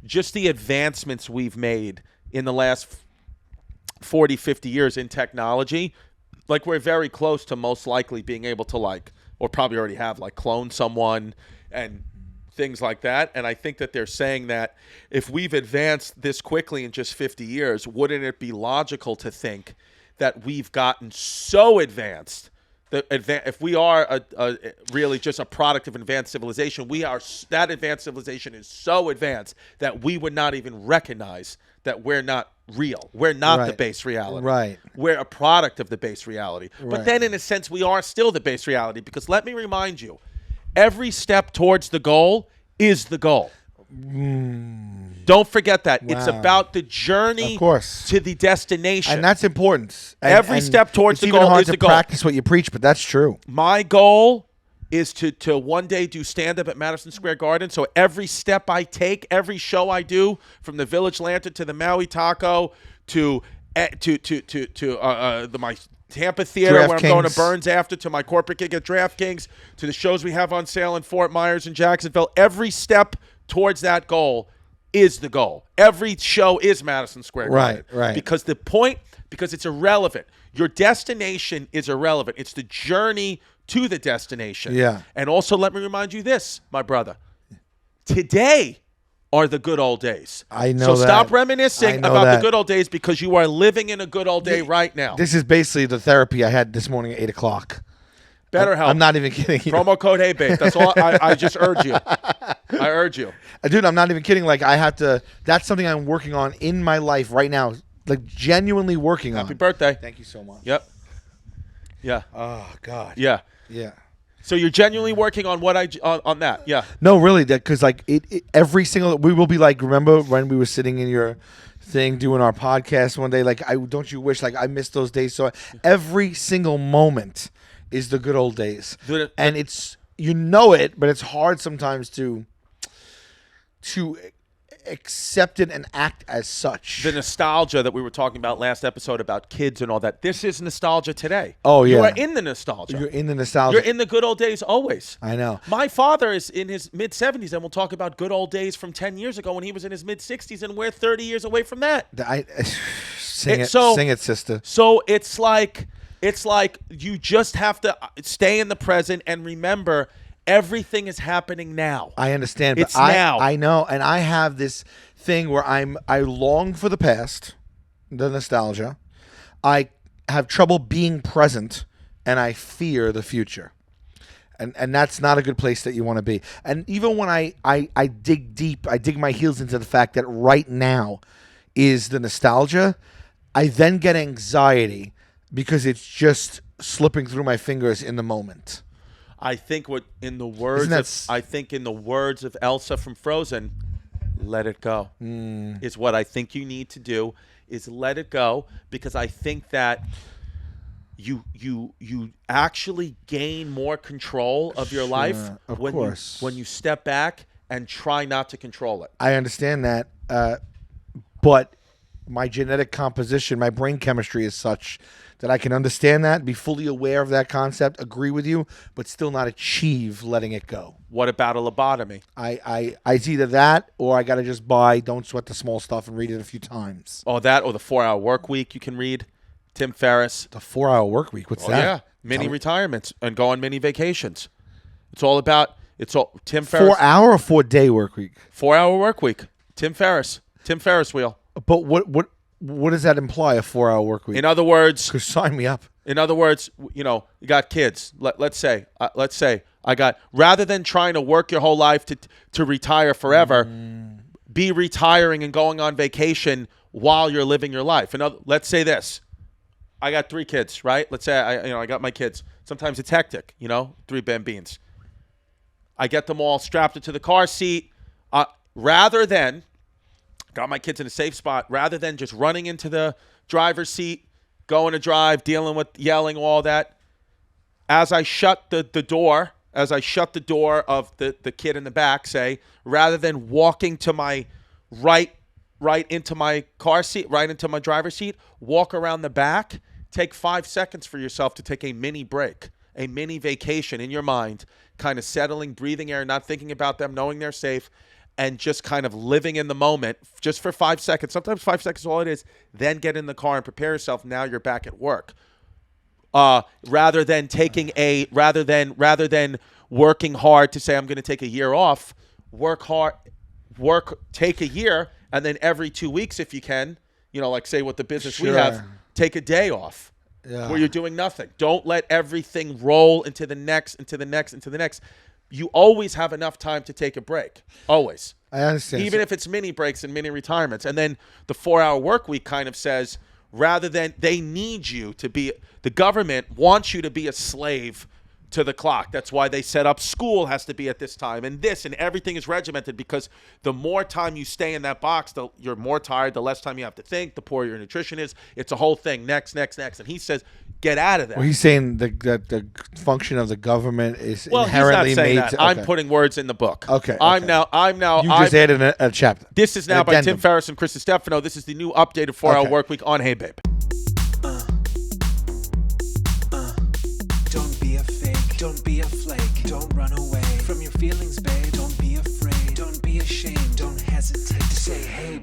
just the advancements we've made in the last 40, 50 years in technology, like we're very close to most likely being able to or probably already have clone someone and things like that. And I think that they're saying that if we've advanced this quickly in just 50 years, wouldn't it be logical to think that we've gotten so advanced that if we are really just a product of advanced civilization, that advanced civilization is so advanced that we would not even recognize that we're not real. We're not the base reality. Right. We're a product of the base reality. Right. But then in a sense, we are still the base reality, because let me remind you, every step towards the goal is the goal. Don't forget that. Wow. It's about the journey Of course. to the destination. And that's important. Every step towards the goal is the goal. It's even hard to practice what you preach, but that's true. My goal is to one day do stand-up at Madison Square Garden. So every step I take, every show I do, from the Village Lantern to the Maui Taco to my Tampa Theater, where I'm going to Burns after, to my corporate gig at DraftKings, to the shows we have on sale in Fort Myers and Jacksonville, every step towards that goal is the goal. Every show is Madison Square Garden. Right. Because it's irrelevant. Your destination is irrelevant. It's the journey to the destination. Yeah. And also, let me remind you this, my brother. Today are the good old days. I know so that. stop reminiscing about that. the good old days, because you are living in a good old day right now. This is basically the therapy I had this morning at 8 o'clock. BetterHelp. I'm not even kidding. Promo code HeyBait. That's all. I just urge you. I urge you. Dude, I'm not even kidding. I have to. That's something I'm working on in my life right now. Genuinely working on. Happy birthday. Thank you so much. Yep. Yeah. Oh, God. Yeah. Yeah. So you're genuinely working on on that. Yeah. No, really, because every single, we will be remember when we were sitting in your thing doing our podcast one day, don't you wish I missed those days? So every single moment is the good old days. And it's, but it's hard sometimes to accept it and act as such. The nostalgia that we were talking about last episode about kids and all that. This is nostalgia today. Oh, yeah. You are in the nostalgia. You're in the nostalgia. You're in the good old days always. I know. My father is in his mid-70s, and we'll talk about good old days from 10 years ago when he was in his mid-60s, and we're 30 years away from that. Sing it, sister. So it's like you just have to stay in the present and remember everything is happening now. I understand. It's but now. I know, and I have this thing where I long for the past, the nostalgia. I have trouble being present, and I fear the future. And that's not a good place that you want to be. And even when I dig deep, I dig my heels into the fact that right now is the nostalgia, I then get anxiety because it's just slipping through my fingers in the moment. I think in the words of Elsa from Frozen, let it go. Is what I think you need to do, is let it go, because I think that you actually gain more control of your life when you step back and try not to control it. I understand that, but my genetic composition, my brain chemistry is such that I can understand that, be fully aware of that concept, agree with you, but still not achieve letting it go. What about a lobotomy? It's either that or I got to just buy Don't Sweat the Small Stuff and read it a few times. Oh, that or the 4-Hour Work Week you can read. Tim Ferriss. The 4-Hour Work Week. What's that? Yeah. Mini retirements and go on mini vacations. Tim Ferriss. 4-hour or 4-day work week? 4-Hour Work Week. Tim Ferriss wheel. But what does that imply, a 4-hour work week? In other words, sign me up. In other words, you got kids. Let's say rather than trying to work your whole life to retire forever, be retiring and going on vacation while you're living your life. Let's say this. I got 3 kids, right? Let's say I got my kids. Sometimes it's hectic, 3 bambines. I get them all strapped into the car seat. Rather than got my kids in a safe spot, rather than just running into the driver's seat, going to drive, dealing with yelling, all that. As I shut the door of the kid in the back, say, rather than walking to my right into my car seat, right into my driver's seat, walk around the back, take 5 seconds for yourself to take a mini break, a mini vacation in your mind, kind of settling, breathing air, not thinking about them, knowing they're safe. and just kind of living in the moment just for 5 seconds. Sometimes 5 seconds is all it is. Then get in the car and prepare yourself. Now you're back at work. Rather than working hard to say I'm going to take a year off, take a year, and then every 2 weeks if you can, like say with the business we have, take a day off where you're doing nothing. Don't let everything roll into the next. You always have enough time to take a break. Always. I understand. Even if it's mini breaks and mini retirements. And then the 4-hour work week kind of says, rather than they need you to be, the government wants you to be a slave to the clock. That's why they set up school has to be at this time and everything is regimented, because the more time you stay in that box, you're more tired, the less time you have to think, the poorer your nutrition is. It's a whole thing. Next. And he says, get out of that. Well, he's saying that the function of the government is inherently he's not saying made that. to, I'm putting words in the book. Okay. I'm now. You just added a chapter. This is now by Tim Ferriss and Chris Distefano. This is the new updated 4-hour work week on Hey Babe. Don't be a fake, don't be a flake, don't run away from your feelings, babe. Don't be afraid, don't be ashamed, don't hesitate to say hey.